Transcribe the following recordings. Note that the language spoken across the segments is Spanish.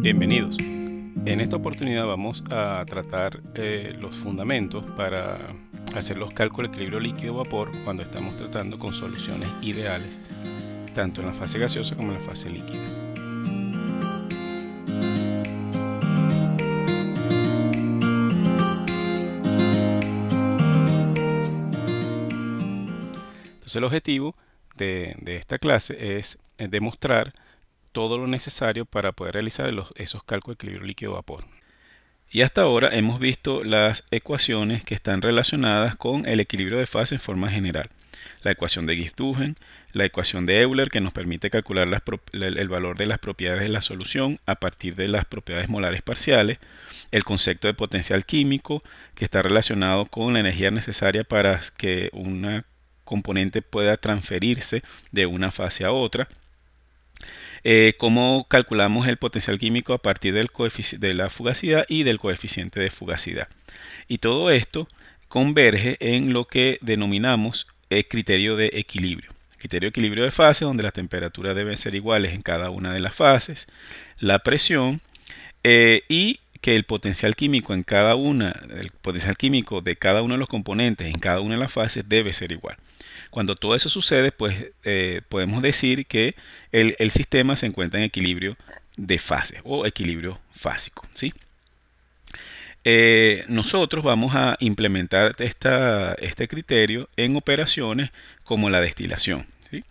Bienvenidos. En esta oportunidad vamos a tratar los fundamentos para hacer los cálculos de equilibrio líquido-vapor cuando estamos tratando con soluciones ideales, tanto en la fase gaseosa como en la fase líquida. Entonces el objetivo de esta clase es demostrar todo lo necesario para poder realizar esos cálculos de equilibrio líquido-vapor. Y hasta ahora hemos visto las ecuaciones que están relacionadas con el equilibrio de fase en forma general. La ecuación de Gibbs-Duhem, la ecuación de Euler que nos permite calcular el valor de las propiedades de la solución a partir de las propiedades molares parciales, el concepto de potencial químico que está relacionado con la energía necesaria para que una componente pueda transferirse de una fase a otra, cómo calculamos el potencial químico a partir de la fugacidad y del coeficiente de fugacidad. Y todo esto converge en lo que denominamos el criterio de equilibrio. Criterio de equilibrio de fase, donde las temperaturas deben ser iguales en cada una de las fases, la presión y que el potencial químico de cada uno de los componentes en cada una de las fases debe ser igual. Cuando todo eso sucede, pues podemos decir que el sistema se encuentra en equilibrio de fase o equilibrio fásico, ¿sí? Nosotros vamos a implementar este criterio en operaciones como la destilación, ¿sí?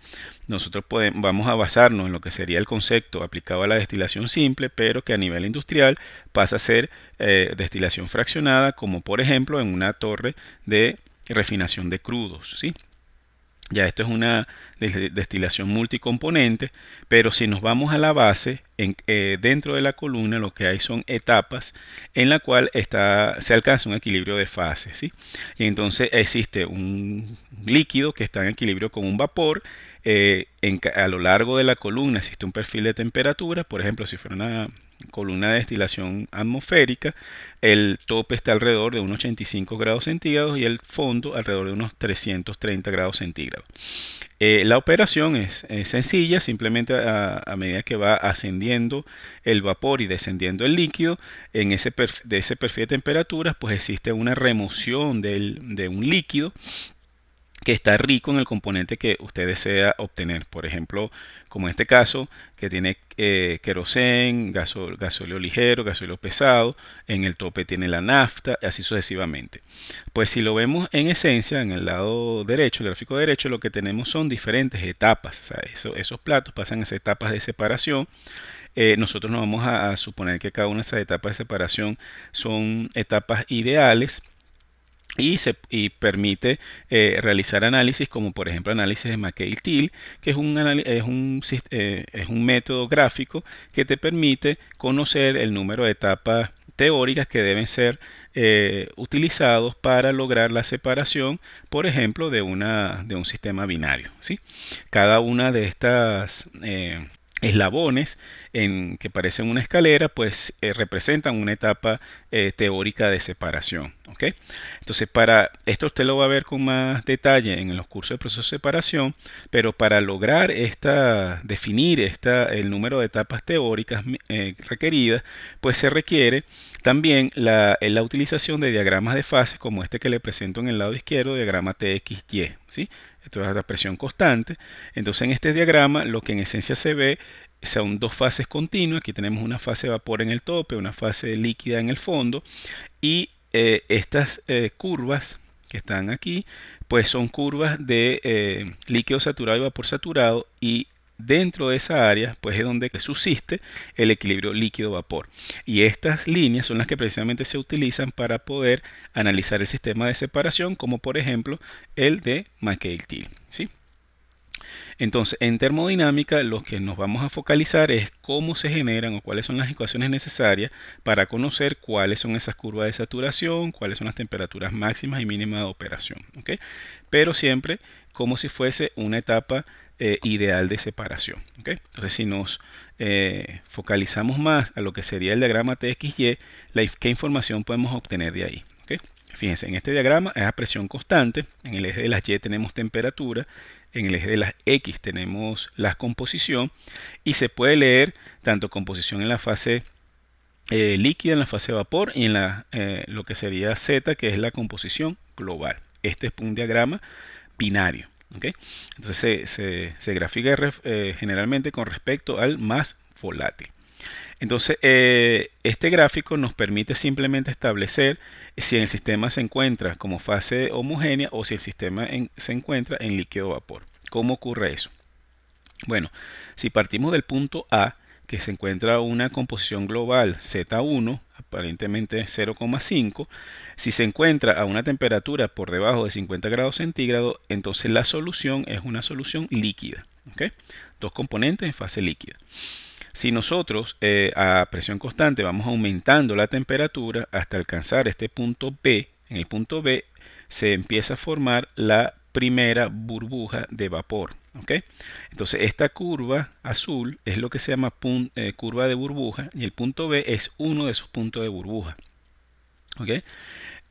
Nosotros vamos a basarnos en lo que sería el concepto aplicado a la destilación simple, pero que a nivel industrial pasa a ser destilación fraccionada, como por ejemplo en una torre de refinación de crudos, ¿sí? Ya esto es una destilación multicomponente, pero si nos vamos a la base, dentro de la columna lo que hay son etapas en la cual se alcanza un equilibrio de fase, ¿sí? Y entonces existe un líquido que está en equilibrio con un vapor. A lo largo de la columna existe un perfil de temperatura, por ejemplo, si fuera una columna de destilación atmosférica, el tope está alrededor de unos 85 grados centígrados y el fondo alrededor de unos 330 grados centígrados. La operación es sencilla, simplemente a medida que va ascendiendo el vapor y descendiendo el líquido, de ese perfil de temperaturas, pues existe una remoción de un líquido que está rico en el componente que usted desea obtener. Por ejemplo, como en este caso, que tiene queroseno, gasóleo ligero, gasóleo pesado, en el tope tiene la nafta, y así sucesivamente. Pues si lo vemos en esencia, en el lado derecho, el gráfico derecho, lo que tenemos son diferentes etapas. O sea, esos platos pasan esas etapas de separación. Nosotros nos vamos a suponer que cada una de esas etapas de separación son etapas ideales y permite realizar análisis como por ejemplo análisis de McHale-Tyl, que es un método gráfico que te permite conocer el número de etapas teóricas que deben ser utilizados para lograr la separación, por ejemplo, de un sistema binario, ¿sí? Cada una de estas eslabones que parecen una escalera, pues representan una etapa teórica de separación, ¿ok? Entonces, para esto usted lo va a ver con más detalle en los cursos de proceso de separación, pero para lograr definir el número de etapas teóricas requeridas, pues se requiere también la utilización de diagramas de fases como este que le presento en el lado izquierdo, diagrama TXY, ¿sí? Esto es la presión constante. Entonces en este diagrama lo que en esencia se ve son dos fases continuas. Aquí tenemos una fase de vapor en el tope, una fase líquida en el fondo, y estas curvas que están aquí pues son curvas de líquido saturado y vapor saturado, y dentro de esa área pues es donde subsiste el equilibrio líquido-vapor, y estas líneas son las que precisamente se utilizan para poder analizar el sistema de separación, como por ejemplo el de McHale-Tyl, ¿sí? Entonces, en termodinámica lo que nos vamos a focalizar es cómo se generan o cuáles son las ecuaciones necesarias para conocer cuáles son esas curvas de saturación, cuáles son las temperaturas máximas y mínimas de operación, ¿ok? Pero siempre como si fuese una etapa ideal de separación, ¿ok? Entonces, si nos focalizamos más a lo que sería el diagrama TXY, ¿qué información podemos obtener de ahí? ¿Ok? Fíjense, en este diagrama es a presión constante, en el eje de las Y tenemos temperatura, en el eje de las X tenemos la composición, y se puede leer tanto composición en la fase líquida en la fase vapor y en lo que sería Z, que es la composición global. Este es un diagrama binario. ¿Okay? Entonces se grafica generalmente con respecto al más volátil. Entonces, este gráfico nos permite simplemente establecer si el sistema se encuentra como fase homogénea o si el sistema se encuentra en líquido vapor. ¿Cómo ocurre eso? Bueno, si partimos del punto A, que se encuentra una composición global Z1, aparentemente 0,5, si se encuentra a una temperatura por debajo de 50 grados centígrados, entonces la solución es una solución líquida. ¿Okay? Dos componentes en fase líquida. Si nosotros a presión constante vamos aumentando la temperatura hasta alcanzar este punto B, en el punto B se empieza a formar la primera burbuja de vapor. ¿Okay? Entonces esta curva azul es lo que se llama curva de burbuja y el punto B es uno de esos puntos de burbuja. ¿Okay?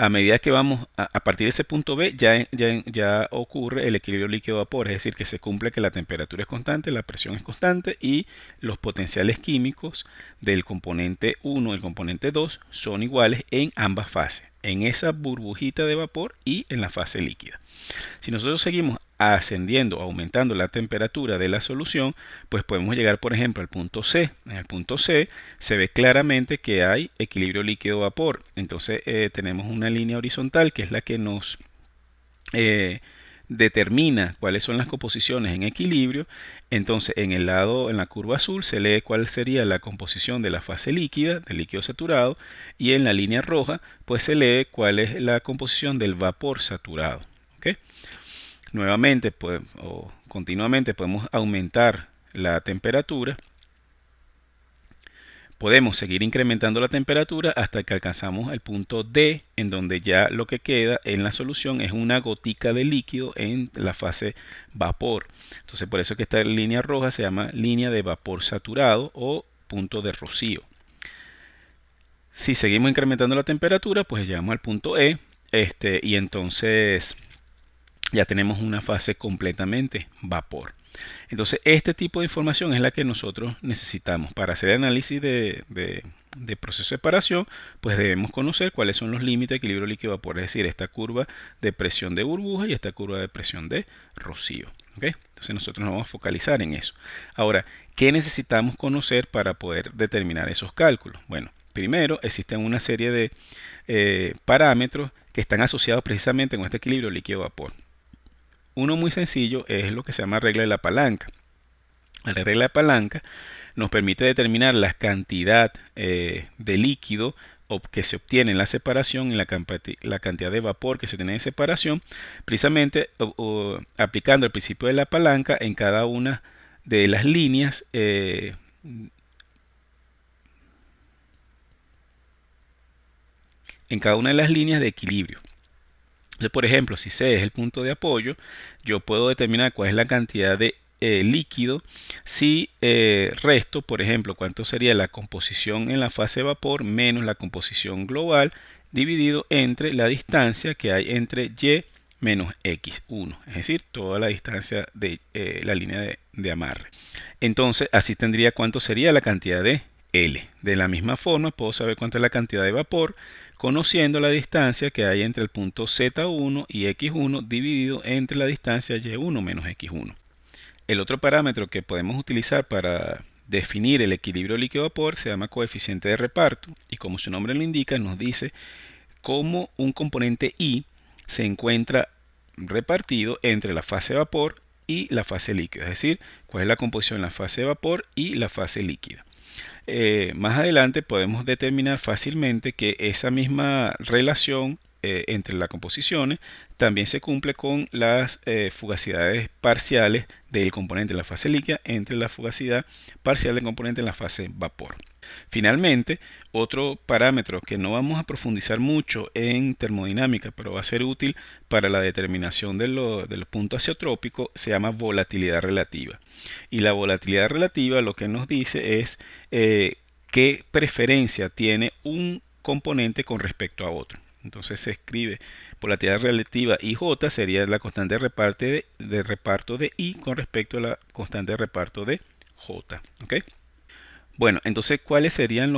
A medida que vamos a partir de ese punto B ya ocurre el equilibrio líquido-vapor, es decir, que se cumple que la temperatura es constante, la presión es constante y los potenciales químicos del componente 1 y el componente 2 son iguales en ambas fases, en esa burbujita de vapor y en la fase líquida. Si nosotros seguimos ascendiendo, aumentando la temperatura de la solución, pues podemos llegar, por ejemplo, al punto C. En el punto C se ve claramente que hay equilibrio líquido-vapor. Entonces tenemos una línea horizontal que es la que nos determina cuáles son las composiciones en equilibrio. Entonces en la curva azul se lee cuál sería la composición de la fase líquida, del líquido saturado, y en la línea roja pues se lee cuál es la composición del vapor saturado. ¿Okay? Nuevamente o continuamente podemos aumentar la temperatura. Podemos seguir incrementando la temperatura hasta que alcanzamos el punto D, en donde ya lo que queda en la solución es una gotica de líquido en la fase vapor. Entonces por eso que esta línea roja se llama línea de vapor saturado o punto de rocío. Si seguimos incrementando la temperatura, pues llegamos al punto E, y entonces ya tenemos una fase completamente vapor. Entonces este tipo de información es la que nosotros necesitamos para hacer el análisis de proceso de separación. Pues debemos conocer cuáles son los límites de equilibrio líquido-vapor, es decir, esta curva de presión de burbuja y esta curva de presión de rocío. ¿Okay? Entonces nosotros nos vamos a focalizar en eso. Ahora, ¿qué necesitamos conocer para poder determinar esos cálculos? Bueno, primero existen una serie de parámetros que están asociados precisamente con este equilibrio líquido-vapor. Uno muy sencillo es lo que se llama regla de la palanca. La regla de palanca nos permite determinar la cantidad de líquido que se obtiene en la separación y la cantidad de vapor que se obtiene en separación, precisamente aplicando el principio de la palanca en cada una de las líneas de equilibrio. Entonces, por ejemplo, si C es el punto de apoyo, yo puedo determinar cuál es la cantidad de líquido si resto, por ejemplo, cuánto sería la composición en la fase de vapor menos la composición global dividido entre la distancia que hay entre Y menos X1, es decir, toda la distancia de la línea de amarre. Entonces, así tendría cuánto sería la cantidad de L. De la misma forma, puedo saber cuánto es la cantidad de vapor conociendo la distancia que hay entre el punto Z1 y X1 dividido entre la distancia Y1 menos X1. El otro parámetro que podemos utilizar para definir el equilibrio líquido-vapor se llama coeficiente de reparto y como su nombre lo indica nos dice cómo un componente I se encuentra repartido entre la fase de vapor y la fase líquida, es decir, cuál es la composición en la fase de vapor y la fase líquida. Más adelante podemos determinar fácilmente que esa misma relación entre las composiciones también se cumple con las fugacidades parciales del componente en la fase líquida entre la fugacidad parcial del componente en la fase vapor. Finalmente, otro parámetro que no vamos a profundizar mucho en termodinámica, pero va a ser útil para la determinación de los puntos azeotrópicos, se llama volatilidad relativa. Y la volatilidad relativa lo que nos dice es qué preferencia tiene un componente con respecto a otro. Entonces se escribe volatilidad relativa IJ sería la constante de reparto de I con respecto a la constante de reparto de J. ¿Okay? Bueno, entonces, ¿cuáles serían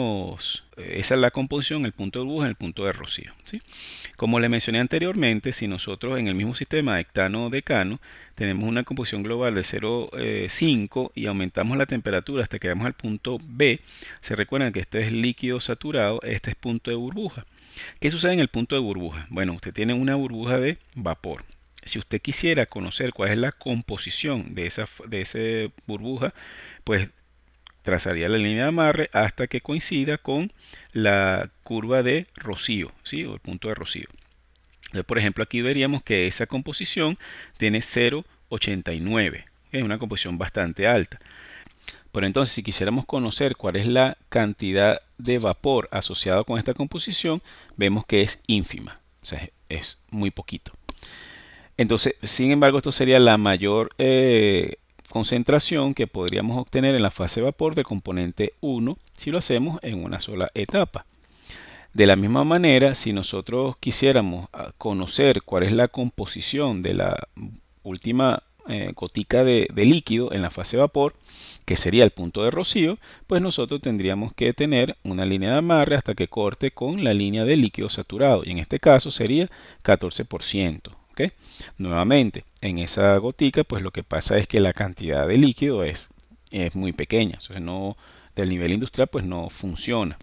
esa es la composición, el punto de burbuja y el punto de rocío, ¿sí? Como le mencioné anteriormente, si nosotros en el mismo sistema hectano-decano tenemos una composición global de 0,5 y aumentamos la temperatura hasta que llegamos al punto B, se recuerdan que este es líquido saturado, este es punto de burbuja. ¿Qué sucede en el punto de burbuja? Bueno, usted tiene una burbuja de vapor. Si usted quisiera conocer cuál es la composición de esa burbuja, pues trazaría la línea de amarre hasta que coincida con la curva de rocío, ¿sí? O el punto de rocío. Entonces, por ejemplo, aquí veríamos que esa composición tiene 0,89, es una composición bastante alta. Pero entonces, si quisiéramos conocer cuál es la cantidad de vapor asociada con esta composición, vemos que es ínfima, o sea, es muy poquito. Entonces, sin embargo, esto sería la mayor concentración que podríamos obtener en la fase de vapor del componente 1 si lo hacemos en una sola etapa. De la misma manera, si nosotros quisiéramos conocer cuál es la composición de la última gotica de líquido en la fase de vapor, que sería el punto de rocío, pues nosotros tendríamos que tener una línea de amarre hasta que corte con la línea de líquido saturado, y en este caso sería 14%. ¿Okay? Nuevamente, en esa gotica, pues lo que pasa es que la cantidad de líquido es muy pequeña, entonces no, del nivel industrial pues no funciona.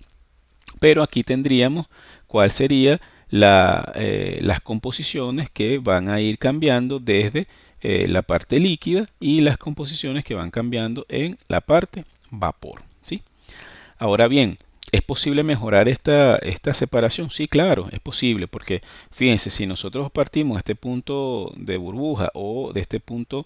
Pero aquí tendríamos cuál sería las composiciones que van a ir cambiando desde la parte líquida y las composiciones que van cambiando en la parte vapor, ¿sí? Ahora bien, ¿es posible mejorar esta separación? Sí, claro, es posible, porque fíjense, si nosotros partimos de este punto de burbuja o de este punto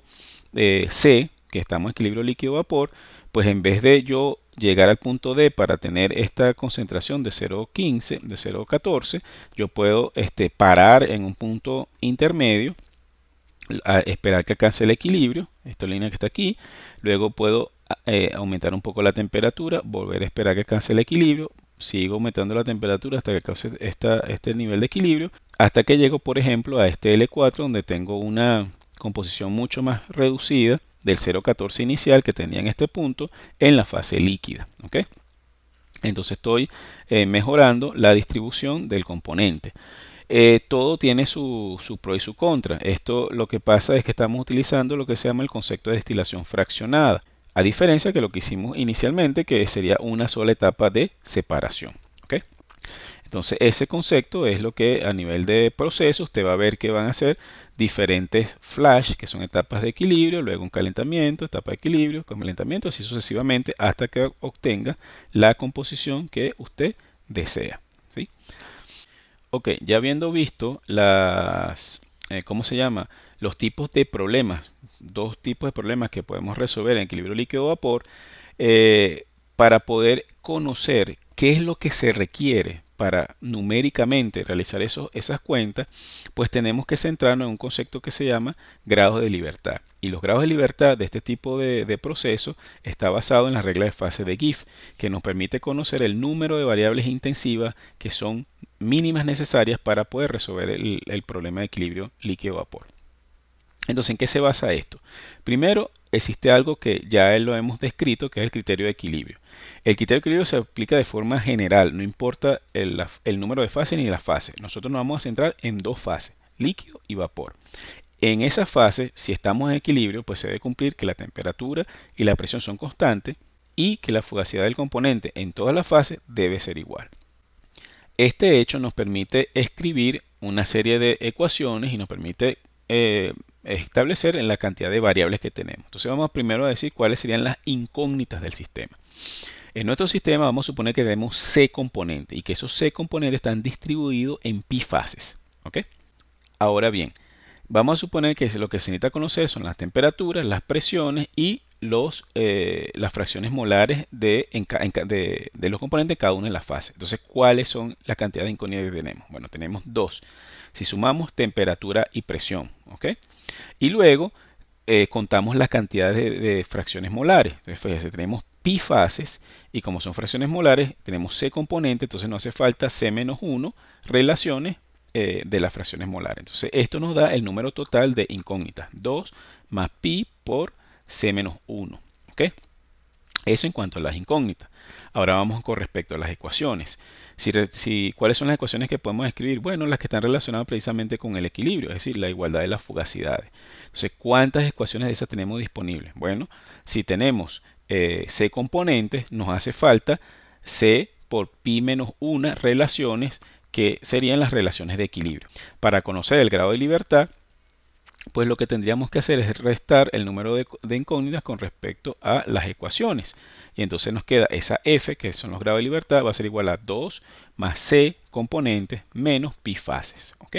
C, que estamos en equilibrio líquido-vapor, pues en vez de yo llegar al punto D para tener esta concentración de 0,15, de 0,14, yo puedo parar en un punto intermedio, a esperar que alcance el equilibrio, esta línea que está aquí, luego puedo aumentar un poco la temperatura, volver a esperar que alcance el equilibrio, sigo aumentando la temperatura hasta que alcance este nivel de equilibrio, hasta que llego, por ejemplo, a este L4 donde tengo una composición mucho más reducida del 0,14 inicial que tenía en este punto en la fase líquida. ¿Okay? Entonces estoy mejorando la distribución del componente. Todo tiene su pro y su contra. Esto lo que pasa es que estamos utilizando lo que se llama el concepto de destilación fraccionada, a diferencia que lo que hicimos inicialmente, que sería una sola etapa de separación. ¿Okay? Entonces ese concepto es lo que a nivel de proceso usted va a ver que van a ser diferentes flash, que son etapas de equilibrio, luego un calentamiento, etapa de equilibrio, calentamiento, así sucesivamente hasta que obtenga la composición que usted desea. ¿Sí? Ok, ya habiendo visto ¿cómo se llama? Los tipos de problemas, dos tipos de problemas que podemos resolver en equilibrio líquido-vapor, para poder conocer qué es lo que se requiere para numéricamente realizar esas cuentas, pues tenemos que centrarnos en un concepto que se llama grados de libertad. Y los grados de libertad de este tipo de proceso está basado en la regla de fase de Gibbs, que nos permite conocer el número de variables intensivas que son mínimas necesarias para poder resolver el problema de equilibrio líquido-vapor. Entonces, ¿en qué se basa esto? Primero, existe algo que ya lo hemos descrito, que es el criterio de equilibrio. El criterio de equilibrio se aplica de forma general, no importa el número de fases ni la fase. Nosotros nos vamos a centrar en dos fases, líquido y vapor. En esa fase, si estamos en equilibrio, pues se debe cumplir que la temperatura y la presión son constantes y que la fugacidad del componente en todas las fases debe ser igual. Este hecho nos permite escribir una serie de ecuaciones y nos permite establecer la cantidad de variables que tenemos. Entonces vamos primero a decir cuáles serían las incógnitas del sistema. En nuestro sistema vamos a suponer que tenemos C componentes y que esos C componentes están distribuidos en pi fases. ¿Okay? Ahora bien, vamos a suponer que lo que se necesita conocer son las temperaturas, las presiones y las fracciones molares de los componentes en cada una de las fases. Entonces, ¿cuáles son las cantidades de incógnitas que tenemos? Bueno, tenemos dos. Si sumamos temperatura y presión, ¿ok? Y luego contamos las cantidades de fracciones molares. Entonces, fíjense, tenemos pi fases y como son fracciones molares, tenemos C componente, entonces no hace falta C-1 relaciones de las fracciones molares. Entonces, esto nos da el número total de incógnitas, 2 más pi por C-1. ¿Okay? Eso en cuanto a las incógnitas. Ahora vamos con respecto a las ecuaciones. ¿Cuáles son las ecuaciones que podemos escribir? Bueno, las que están relacionadas precisamente con el equilibrio, es decir, la igualdad de las fugacidades. Entonces, ¿cuántas ecuaciones de esas tenemos disponibles? Bueno, si tenemos C componentes, nos hace falta C por pi menos 1 relaciones que serían las relaciones de equilibrio. Para conocer el grado de libertad, pues lo que tendríamos que hacer es restar el número de incógnitas con respecto a las ecuaciones. Y entonces nos queda esa f, que son los grados de libertad, va a ser igual a 2 más c componentes menos pi fases. ¿Ok?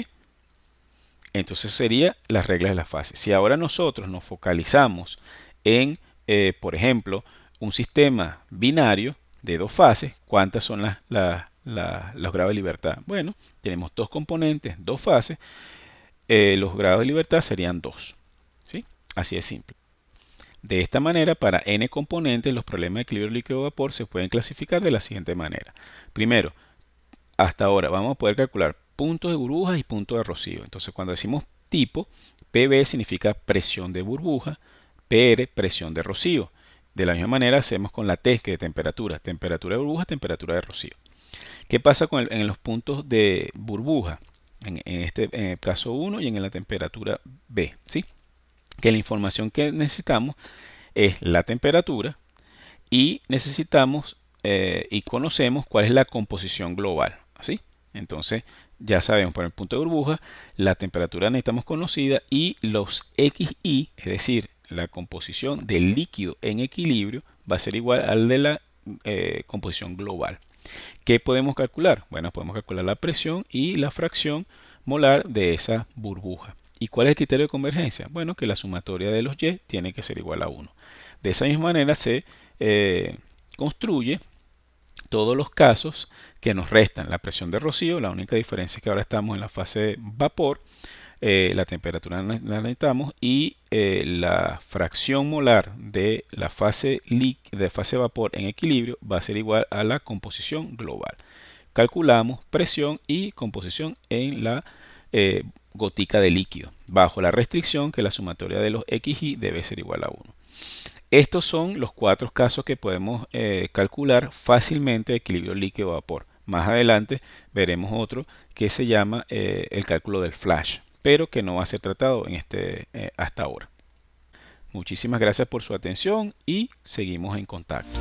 Entonces sería las reglas de las fases. Si ahora nosotros nos focalizamos en, por ejemplo, un sistema binario de dos fases, ¿cuántas son los grados de libertad? Bueno, tenemos dos componentes, dos fases. Los grados de libertad serían 2. ¿Sí? Así de simple. De esta manera, para n componentes, los problemas de equilibrio líquido-vapor se pueden clasificar de la siguiente manera. Primero, hasta ahora vamos a poder calcular puntos de burbujas y puntos de rocío. Entonces, cuando decimos tipo, PB significa presión de burbuja, PR presión de rocío. De la misma manera hacemos con la T, que es de temperatura, temperatura de burbuja, temperatura de rocío. ¿Qué pasa en los puntos de burbuja? En el caso 1 y en la temperatura B, ¿sí? Que la información que necesitamos es la temperatura y necesitamos y conocemos cuál es la composición global, ¿sí? Entonces ya sabemos para el punto de burbuja la temperatura necesitamos conocida y los XI, es decir, la composición del líquido en equilibrio va a ser igual al de la composición global. ¿Qué podemos calcular? Bueno, podemos calcular la presión y la fracción molar de esa burbuja. ¿Y cuál es el criterio de convergencia? Bueno, que la sumatoria de los Y tiene que ser igual a 1. De esa misma manera se construye todos los casos que nos restan. La presión de rocío, la única diferencia es que ahora estamos en la fase vapor, la temperatura la necesitamos y la fracción molar de la fase vapor en equilibrio va a ser igual a la composición global. Calculamos presión y composición en la gotica de líquido, bajo la restricción que la sumatoria de los XY debe ser igual a 1. Estos son los 4 casos que podemos calcular fácilmente de equilibrio líquido-vapor. Más adelante veremos otro que se llama el cálculo del flash, pero que no va a ser tratado en hasta ahora. Muchísimas gracias por su atención y seguimos en contacto.